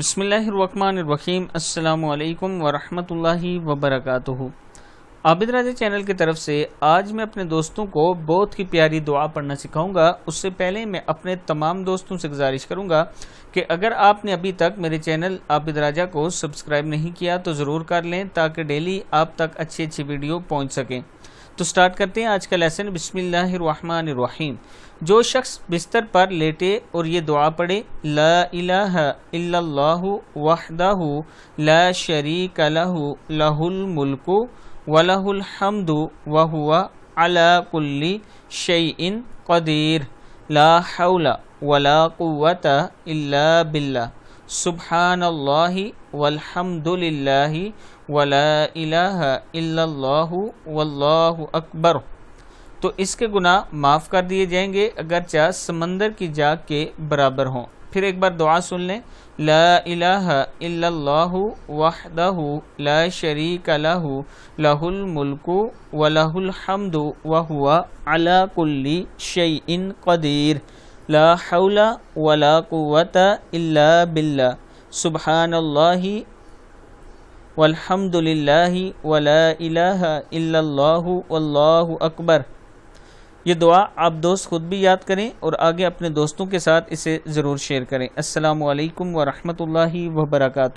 بسم اللہ الرحمن الرحیم۔ السلام علیکم ورحمۃ اللہ وبرکاتہ۔ عابد راجہ چینل کی طرف سے آج میں اپنے دوستوں کو بہت ہی پیاری دعا پڑھنا سکھاؤں گا۔ اس سے پہلے میں اپنے تمام دوستوں سے گزارش کروں گا کہ اگر آپ نے ابھی تک میرے چینل عابد راجہ کو سبسکرائب نہیں کیا تو ضرور کر لیں تاکہ ڈیلی آپ تک اچھی ویڈیو پہنچ سکیں۔ تو سٹارٹ کرتے ہیں آج کا لیسن۔ بسم اللہ الرحمن الرحیم۔ جو شخص بستر پر لیٹے اور یہ دعا پڑھے، لا الہ الا اللہ وحدہ لا شریک لہ لہ الملک ولہ الحمد وہو علی کل شیء قدیر، لا حول ولا قوۃ الا باللہ، سبحان اللہ والحمد للہ ولا الہ الا اللہ واللہ اکبر، تو اس کے گناہ معاف کر دیے جائیں گے اگرچہ سمندر کی جاگ کے برابر ہوں۔ پھر ایک بار دعا سن لیں۔ لا الہ الا اللہ وحدہ لا شریک لہ لہ الملک ولہ الحمد وہو علی کل شیء قدیر، لا حول ولا قوۃ الا باللہ، سبحان اللہ والحمد للہ ولا الہ الا اللہ واللہ اکبر۔ یہ دعا آپ دوست خود بھی یاد کریں اور آگے اپنے دوستوں کے ساتھ اسے ضرور شیئر کریں۔ السلام علیکم ورحمۃ اللہ وبرکاتہ۔